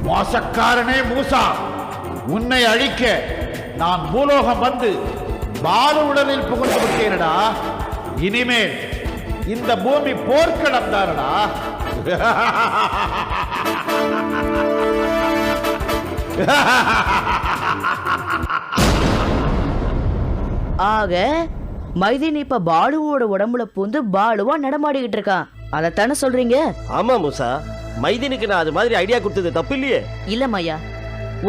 மோசக்காரனே மூசா, உன்னை அழிக்க நான் பூலோகம் வந்து பாலு உடலில் புகுந்து விட்டேனடா. இனிமேல் இந்த பூமி போர்க்களம் தானடா. ஆக மைதீன் இப்ப பாலுவோட உடம்புல பூந்து பாலுவா நடமாடிக்கிட்டு இருக்கான், அதத்தானே சொல்றீங்க? ஆமா மூசா, மைதீனுக்கு நான் அது மாதிரி ஐடியா கொடுத்தது தப்பு இல்லையே. இல்ல மையா,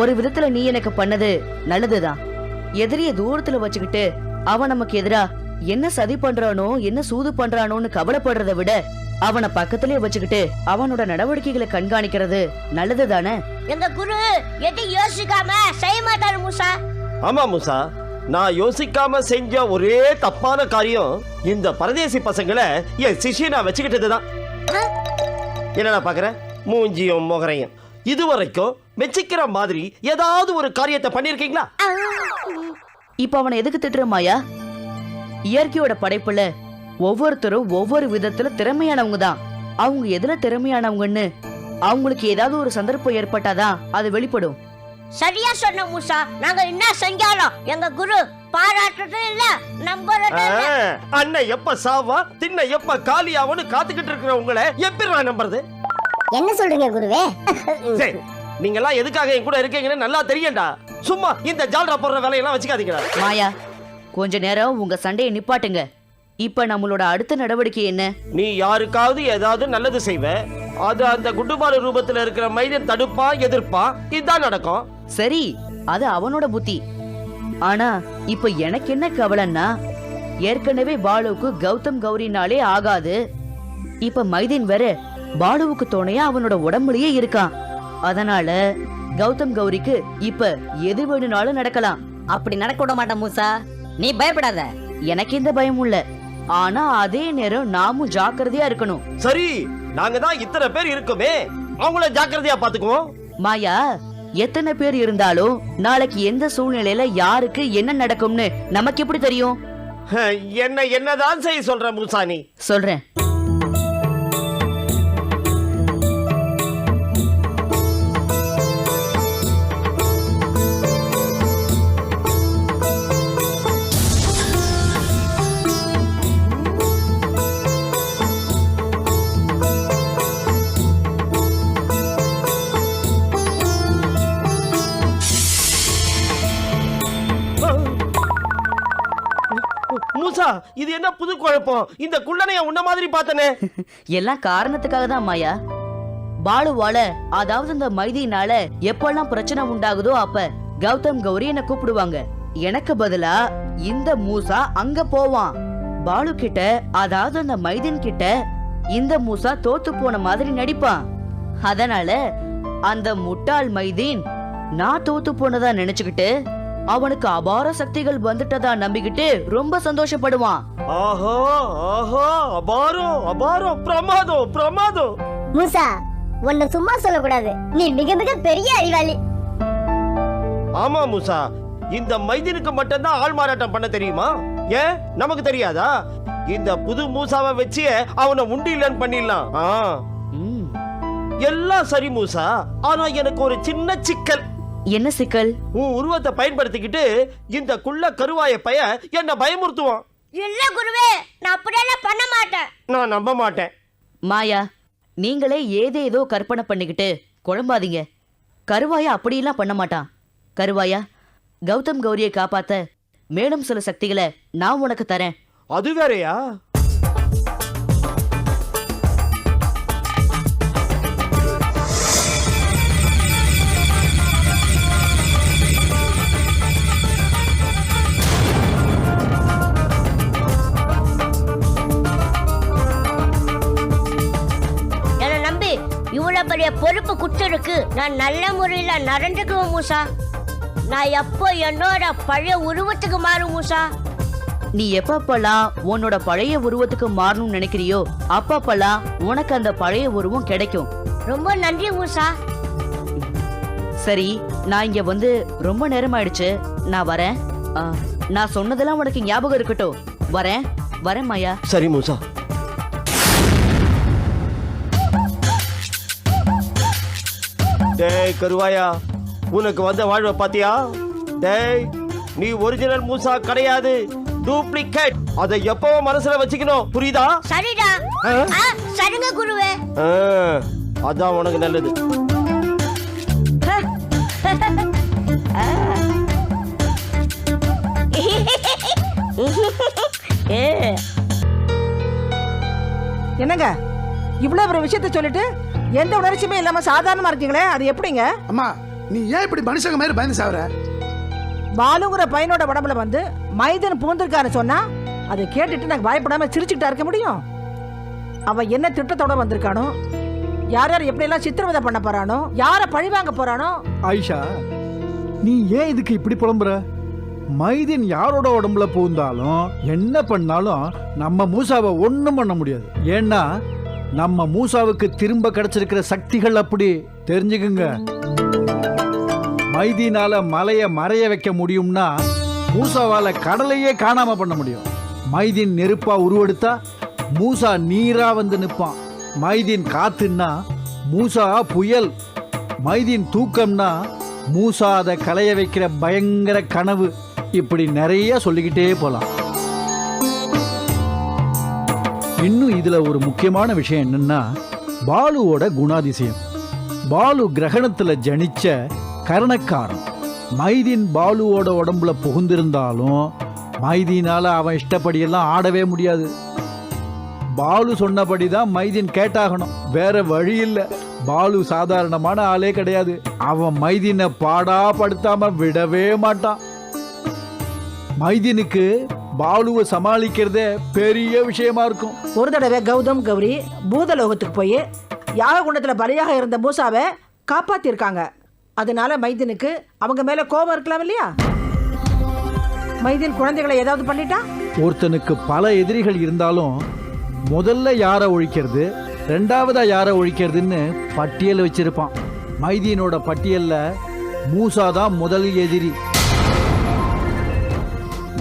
ஒரு விதத்துல நீ எனக்கு பண்ணது நல்லதுதான். எதிரிய தூரத்துல வச்சுக்கிட்டு அவன் நமக்கு எதிரா என்ன சதி பண்றானோ என்ன சூது பண்றானோன்னு கவலைப்படுறத விட அவனை பக்கத்திலே வச்சுக்கிட்டு அவனோட நடவடிக்கைகளை கண்காணிக்கிறது நல்லது தானே? எங்க குரு எதையும் யோசிக்காம செய்ய மாட்டாரு மூசா. ஆமா மூசா, நான் யோசிக்காம செஞ்ச ஒரே தப்பான காரியம் இந்த பரதேசி பசங்களை என் சிஷியனா வச்சுக்கிட்டதுதான். என்னடா பாக்குற, மூஞ்சியும் முகரையும் இதுவரைக்கும் மெச்சிக்கிற மாதிரி ஏதாவது ஒரு காரியத்தை பண்ணிருக்கீங்களா? இப்ப அவனை எதுக்கு திட்டுற மாயா? இயற்கையோட படைப்புல ஒவ்வொருத்தரும் ஒவ்வொரு விதத்துல திறமையானவங்க தான். அவங்க எதுல திறமையானவங்கன்னு அவங்களுக்கு ஏதாவது ஒரு சந்தர்ப்பம் ஏற்பட்டாதான் அது வெளிப்படும். சரியா சொன்ன மூசா. நாங்க என்ன செஞ்சாலும் எங்க குரு பாராட்டுறது இல்ல, நம்புறது இல்ல. அண்ணன் எப்ப சாவா தின்ன எப்ப காலியாவன்னு காத்துக்கிட்டு இருக்கிற உங்களை எப்படி நான் நம்புறது? என்ன சொல்றீங்க குருவே? நீங்க எல்லாம் எதுக்காக என் கூட இருக்கீங்கன்னு நல்லா தெரியும்டா. சும்மா இந்த ஜால்ரா போடுற வேலையெல்லாம் வச்சுக்காதீங்கடா. மாயா, கொஞ்ச நேரம் உங்க சண்டையை நிப்பாட்டுங்க. இப்ப நம்மளோட அடுத்த நடவடிக்கை என்ன? நீ யாருக்காவது ஏதாவது நல்லது செய்வ, அது அந்த குண்டுபாலு ரூபத்துல இருக்கிற மைதன் தடுப்பா எதிர்ப்பா, இதுதான் நடக்கும். சரி, அது அவனோட புத்தி. ஆனா இப்ப எனக்கு என்ன கவலைன்னா, ஏற்கனவே பாலுவுக்கு கௌதம் கௌரினாலே ஆகாது. இப்ப மைதீன் வேற பாலுவுக்கு துணையா அவனோட உடம்புலயே இருக்கான். அதனால கௌதம் கௌரிக்கு இப்ப எது வேணும்னாலும் நடக்கலாம். அப்படி நடக்க விட மாட்டேன் மூசா, நீ பயப்படாத. எனக்கு எந்த பயமும் இல்ல, ஆனா அதே நேரம் நாமும் ஜாக்கிரதையா இருக்கணும். சரி, நாங்க தான் இத்தனை பேர் இருக்கோமே, அவங்கள ஜாக்கிரதையா பாத்துக்குவோம். மாயா, எத்தனை பேர் இருந்தாலும் நாளைக்கு எந்த சூழ்நிலையில யாருக்கு என்ன நடக்கும்னு நமக்கு எப்படி தெரியும்? என்னதான் செய்ய சொல்ற மூசா? நீ சொல்றேன். மூசா, இது என்ன புது குழப்பம்? இந்த குள்ளனைய உன்ன மாதிரி பார்த்தனே. எல்லாம் காரணத்துக்காக தான் மாயா. பாலுவால, அதாவது இந்த மைதினால எப்பெல்லாம் பிரச்சனை உண்டாகுதோ அப்ப கௌதம் கௌரி என்ன கூப்பிடுவாங்க. எனக்கு பதிலா இந்த மூசா அங்க போவான். பாலு கிட்ட, அதாவது அந்த மைதீன் கிட்ட இந்த மூசா தோத்து போன மாதிரி நடிப்பான். அதனால அந்த முட்டாள் மைதீன் நான் தோத்து போனதா நினைச்சுக்கிட்டு அவனுக்கு அபார சக்திகள் வந்துட்டதா நம்பிக்கிட்டு ரொம்ப சந்தோஷப்படுவான். ஆஹா ஆஹா, அபாரம் அபாரம், பிரமாதம் பிரமாதம். மூசா, உன்னை சும்மா சொல்லக்கூடாது, நீ மிக மிக பெரிய அறிவாளி. ஆமா மூசா, இந்த மைதீனுக்கு மட்டும்தான் ஆள் மாறாட்டம் பண்ண தெரியுமா? ஏன் நமக்கு தெரியாதா? இந்த புது மூசாவை வச்சு அவனை உண்டிலன்னு பண்ணிடலாம். எல்லாம் சரி மூசா, ஆனா எனக்கு ஒரு சின்ன சிக்கல். என்ன சிக்கல்? உன் உருவத்தை பயன்படுத்திக்கிட்டு இந்த குள்ள கருவாய பைய என்ன பயமுறுத்துவான். இல்ல குருவே, நான் அப்படியெல்லாம் பண்ண மாட்டேன். நான் நம்ப மாட்டேன். மாயா, நீங்களே ஏதேதோ கற்பனை பண்ணிக்கிட்டு குழம்பாதீங்க. கருவாயா அப்படியெல்லாம் பண்ண மாட்டான். கருவாயா, கௌதம் கௌரியை காப்பாத்த மேலும் சில சக்திகளை நான் உனக்கு தரேன். அது வேறையா? இவ்வளவு பெரிய பொறுப்பு குடுத்திருக்கு, நான் நல்ல முறையில நடந்துக்குவேன் மூசா. நான் எப்போ என்னோட பழைய உருவத்துக்கு மாறும் மூசா? நீ எப்பப்பெல்லாம் உன்னோட பழைய உருவத்துக்கு மாறணும்னு நினைக்கிறியோ அப்பப்பெல்லாம் உனக்கு அந்த பழைய உருவம் கிடைக்கும். ரொம்ப நன்றி மூசா. சரி, நான் இங்க வந்து ரொம்ப நேரம் ஆயிடுச்சு, நான் வரேன். நான் சொன்னதெல்லாம் உனக்கு ஞாபகம் இருக்கட்டும். வரேன் வரேன் மாயா. சரி மூசா. டேய் கருவாயா, உனக்கு வந்த வாழ்வை பாத்தியா? டேய், நீ ஒரிஜினல் மூசா கிடையாது, டூப்ளிகேட். அதை எப்பவும் மனசுல வச்சுக்கணும், புரியுதா? சரிடா. ஆ? சரிங்க குருவே. ஆ, அதான் உனக்கு நல்லது. என்னங்க இவ்வளவு ஒரு விஷயத்த சொல்லிட்டு எந்த உணர்ச்சியுமே இல்லாம சாதாரணமா இருக்கீங்களே, அது எப்படிங்க? அம்மா நீ ஏன் இப்படி மனுஷங்க மாதிரி பயந்து சாவற? பாலுங்கிற பையனோட உடம்புல வந்து மைதன் பூந்திருக்காரு சொன்னா அதை கேட்டுட்டு நாங்க பயப்படாம சிரிச்சுக்கிட்டா இருக்க முடியும்? அவன் என்ன திட்டத்தோட வந்திருக்கானோ, யார் யார் எப்படி எல்லாம் சித்திரவதை பண்ண போறானோ, யார பழி வாங்க போறானோ. ஆயிஷா, நீ ஏன் இதுக்கு இப்படி புலம்புற? மைதீன் யாரோட உடம்புல பூந்தாலும் என்ன பண்ணாலும் நம்ம மூசாவை ஒண்ணும் பண்ண முடியாது. ஏன்னா நம்ம மூசாவுக்கு திரும்ப கிடைச்சிருக்கிற சக்திகள் அப்படி, தெரிஞ்சுக்குங்க. மைதீனால மலையை மறைய வைக்க முடியும்னா மூசாவால கடலையே காணாம பண்ண முடியும். மைதீன் நெருப்பா உருவெடுத்தா மூசா நீரா வந்து நிற்பான். மைதீன் காத்துன்னா மூசா புயல். மைதீன் தூக்கம்னா மூசா அதை களைய வைக்கிற பயங்கர கனவு. இப்படி நிறைய சொல்லிக்கிட்டே போலாம். இன்னும் இதுல ஒரு முக்கியமான விஷயம் என்னன்னா, பாலுவோட குணாதிசயம். பாலு கிரகணத்துல ஜனிச்ச கரணக்காரன். மைதீன் பாலுவோட உடம்புல புகுந்திருந்தாலும் மைதீனால அவன் இஷ்டப்படியெல்லாம் ஆடவே முடியாது. பாலு சொன்னபடிதான் மைதீன் கேட்டாகணும், வேற வழி இல்லை. பாலு சாதாரணமான ஆளே கிடையாது. அவன் மைதீனை பாடா படுத்தாம விடவே மாட்டான். மைதீனுக்கு பாலுவை சமாளிக்கிறதே பெரிய விஷயமா இருக்கும். ஒரு தடவை கௌதம் கௌரி பூதலோகத்துக்கு போய் யாக குண்டத்துல பலியாக இருந்த மூசாவை காப்பாத்திருக்காங்க. அதனால மைதீனுக்கு அவங்க மேல கோபம் இருக்கலாம் இல்லையா? மைதீன் குழந்தைகளை ஏதாவது பண்ணிட்டா? ஒருத்தனுக்கு பல எதிரிகள் இருந்தாலும் முதல்ல யாரை ஒழிக்கிறது, ரெண்டாவதா யாரை ஒழிக்கிறதுன்னு பட்டியல் வச்சிருப்பான். மைதீனோட பட்டியல்ல மூசா தான் முதல் எதிரி.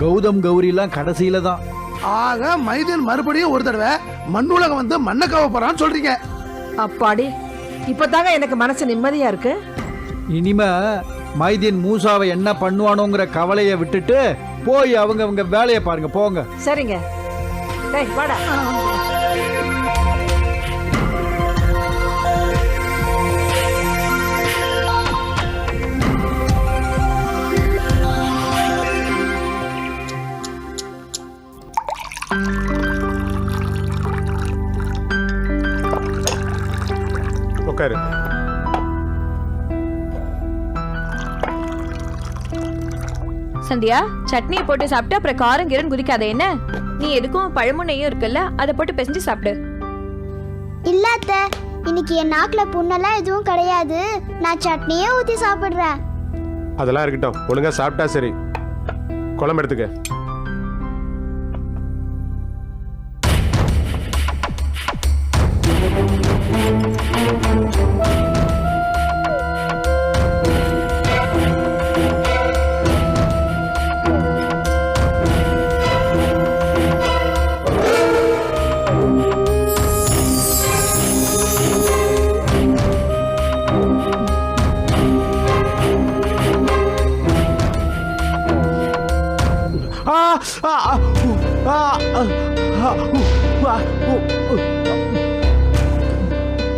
கௌதம் கௌரிலாம் கடைசியில தான். ஆக மைதீன் மறுபடியும் ஒரு தடவை மண்ணுலகம் வந்து மண்ணை கவ போறான்னு சொல்றீங்க? அப்பாடி, இப்பதாங்க எனக்கு மனசு நிம்மதியா இருக்கு. இனிமே மைதீன் மூசாவை என்ன பண்ணுவானோங்கிற கவலையை விட்டுட்டு போய் அவங்க வேலையை பாருங்க, போங்க. சரிங்க. டேய் வாடா. உட்காரு. சந்தியா, சட்னியை போட்டு சாப்பிட்டு அப்புறம் காரம் கீரன் குதிக்காத என்ன? நீ எதுக்கும் பழமும் நெய்யும் இருக்குல்ல, அதை போட்டு பிசைஞ்சு சாப்பிடு. இல்லாத இன்னைக்கு என் நாக்குல புண்ணெல்லாம் எதுவும் கிடையாது. நான் சட்னியே ஊத்தி சாப்பிடுறேன். அதெல்லாம் இருக்கட்டும், ஒழுங்கா சாப்பிட்டா சரி. குழம்பு எடுத்துக்க.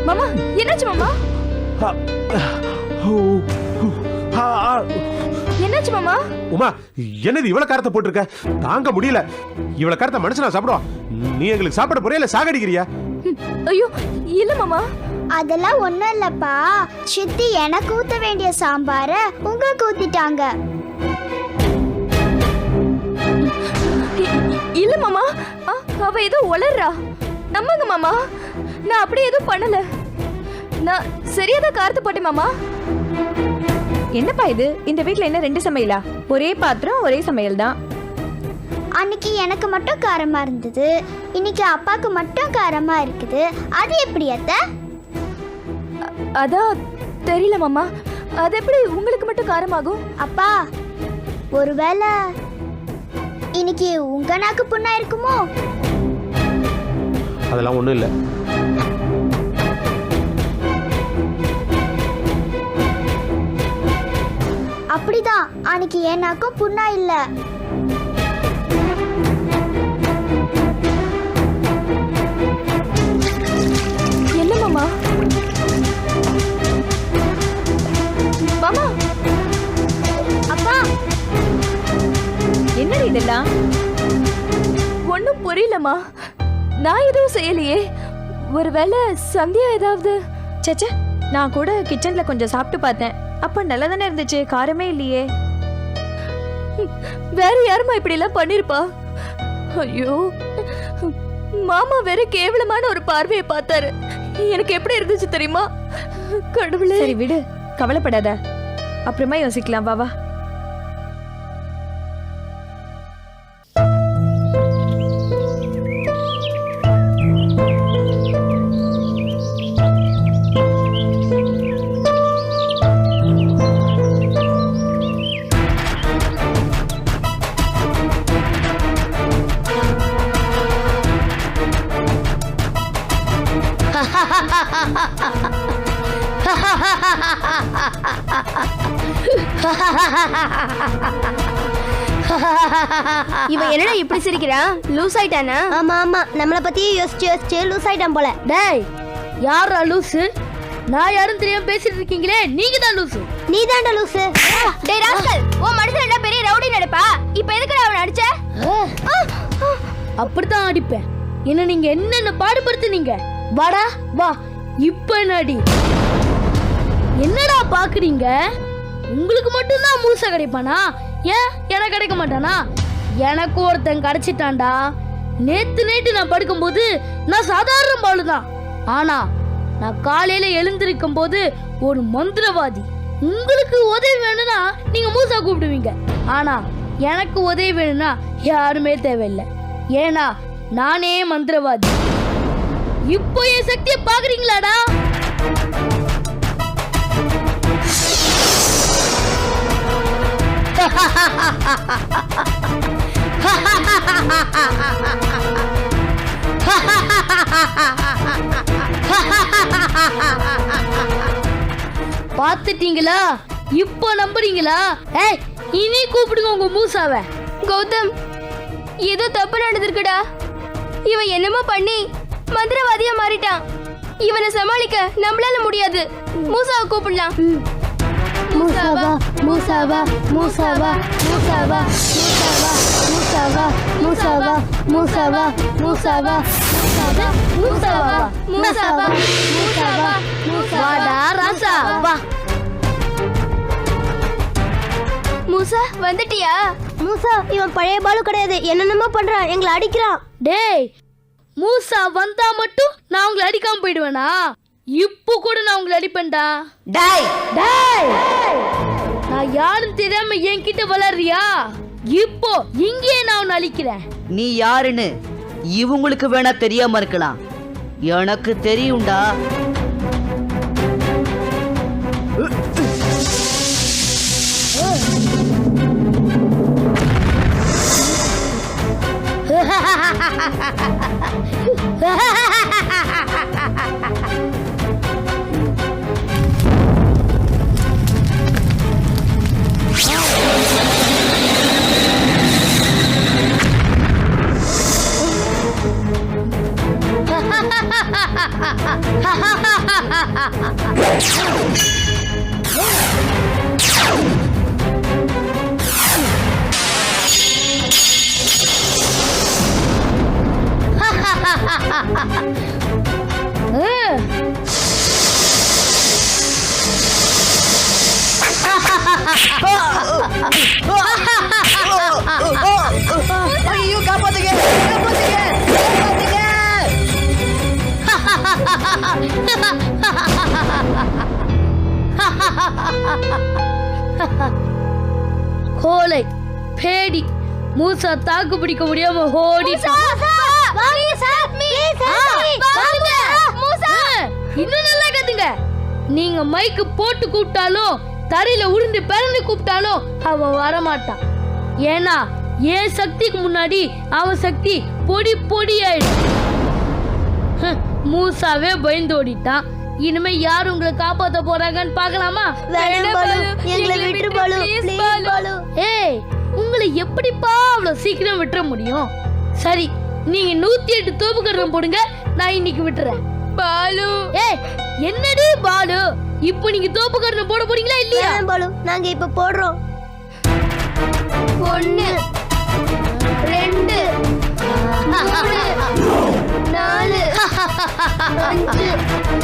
மாமா, என்னாச்சு மாமா? என்னாச்சு மாமா? உமா, என்னது இவ்வளவு காரத்தை போட்டிருக்க? தாங்க முடியல. இவ்வளவு காரத்தை மனுஷனா சாப்பிடுவா? நீ எங்களுக்கு சாப்பிட போறியா இல்ல சாகடிக்கிறியா? ஐயோ இல்ல மாமா. அதெல்லாம் ஒண்ணும் இல்லப்பா. சித்தி எனக்கு ஊத்த வேண்டிய சாம்பார உங்களுக்கு ஊத்திட்டாங்க. இல்ல மாமா, அவ ஏதோ உளறா. நம்புங்க மாமா, நான் அப்படி எதுவும் பண்ணல. நான் சரியாதான் காரத்தை போட்டேன் மாமா. என்னப்பா இது? இந்த வீட்ல என்ன ரெண்டு சமையலா? ஒரே பாத்திரம் ஒரே சமையல் தான். அன்னைக்கு எனக்கு மட்டும் காரமா இருந்தது, இன்னைக்கு அப்பாக்கு மட்டும் காரமா இருக்குது. அது எப்படி அத்தை? அதான் தெரியல மாமா. அது எப்படி உங்களுக்கு மட்டும் காரமாகும்? அப்பா, ஒருவேளை இன்னைக்கு உங்க நாக்கு புண்ணா இருக்குமோ? அதெல்லாம் ஒண்ணும் இல்ல. தான் அன்னைக்கு ஏனாக்கும் புண்ணா இல்ல. என்ன மாமா? மாமா, அப்பா என்னடி இதெல்லாம்? ஒன்னும் புரியலம்மா. நான் எதுவும் செய்யலையே. ஒருவேளை சந்தியா ஏதாவது? சேச்சே, நான் கூட கிச்சன்ல கொஞ்சம் சாப்பிட்டு பார்த்தேன். அப்ப நல்லா தானே இருந்துச்சு, காரமே இல்லையே. வேற யாருமா இப்படி எல்லாம் பண்ணிருப்பா? ஐயோ, மாமா வேற கேவலமான ஒரு பார்வையை பார்த்தாரு. எனக்கு எப்படி இருந்துச்சு தெரியுமா? கடவுளே. சரி விடு, கவலைப்படாத, அப்புறமா யோசிக்கலாம். வா வா. இவன் என்னடா இப்படி சிரிக்கிறான்? லூஸ் ஆயிட்டானா? ஆமா ஆமா, நம்மள பத்தி யோசிச்சு யோசிச்சு லூஸ் ஆயிட்டான் போல. டேய், யாரா லூசு? நான் யாரும் தெரியாம பேசிட்டு இருக்கீங்களே, நீங்க தான் லூசு. நீ தான்டா லூசு. டேய் ராஸ்கல், உன் மனசுல என்ன பெரிய ரவுடி நடிப்பா? இப்போ எதுக்குடா அவன் அடிச்ச? அப்படித்தான் அடிப்பேன். என்ன நீங்க என்னென்ன பாடுபடுத்துனீங்க? வாடா வா, இப்ப நடி. என்னடா பாக்குறீங்க? உங்களுக்கு மட்டும்தான் மூசை கிடைப்பானா? ஏன் எனக்கு கிடைக்க மாட்டானா? எனக்கு ஒருத்தன் கிடைச்சிட்டான்டா. நேத்து நான் படுக்கும்போது நான் சாதாரண பாலுதான். ஆனா நான் காலையில எழுந்திருக்கும் போது ஒரு மந்திரவாதி. உங்களுக்கு உதவி வேணும்னா நீங்க மூசா கூப்பிடுவீங்க. ஆனா எனக்கு உதவி வேணும்னா யாருமே தேவையில்லை. ஏன்னா நானே மந்திரவாதி. இப்போ என் சக்தியை பாக்குறீங்களாடா? பாத்துட்டீங்களா? இப்போ நம்புறீங்களா? ஏய், இனி கூப்பிடுங்க உங்க மூசாவை. கௌதம், ஏதோ தப்பு நடந்திருக்குடா. இவன் என்னமோ பண்ணி மந்திரவாதியா மாறிட்டான். இவனை சமாளிக்க நம்மளால முடியாது. மூசாவை கூப்பிடலாம். மூசாவா மூசாவா மூசாவா மூசாவா மூசாவா மூசாவா மூசாவா மூசாவா மூசாவா மூசாவா மூசாவா வாடா ராசா வா. மூசா வந்துட்டியா? மூசா, இவன் பழைய பாலு கிடையாது. என்னென்னமோ பண்றான், எங்களை அடிக்கிறான். டேய், மூசா வந்தா மட்டும் நான் உங்களை அடிக்காம போயிடுவேனா? இப்போ கூட நான் உங்களை அடிப்பேன்டா. டாய் டேய், நான் யாரும் தெரியாம என்கிட்ட வளர்றியா? இப்போ இங்கேயே நான் உன்னை அழிக்கிறேன். நீ யாருன்னு இவங்களுக்கு வேணா தெரியாம இருக்கலாம், எனக்கு தெரியும்டா. ஐயோ, காப்பாத்துங்க, கோலை பேடி மூசா தாக்கு பிடிக்க முடியாம ஓடிட்டான். இன்னும் நல்லா கத்துங்க. நீங்க மைக்கு போட்டு கூப்பிட்டாலும் தரையில உருண்டு பிறந்து கூப்பிட்டாலும் அவன் வரமாட்டான். ஏன்னா என் சக்திக்கு முன்னாடி அவன் சக்தி பொடி பொடி ஆயிடும். மூசாவே பயந்து ஓடிட்டான். இனிமே யார் உங்களை காப்பாத்த போறாங்கன்னு பார்க்கலாமா? வேணாம் பாலு, எங்களை விட்டு பாலு, please பாலு. ஏய், உங்களை எப்படிப்பா அவ்வளவு சீக்கிரம் விட்டுற முடியும்? சரி, நீங்க 108 தோப்பு கரணம் போடுங்க, நான் இன்னைக்கு விட்டுறேன். பாலு, ஏய் என்னடி பாலு, இப்போ நீங்க தோப்பு கரணம் போட போறீங்களா இல்லையா? வேணாம் பாலு, நாங்க இப்ப போடுறோம். 1 2 3 4 5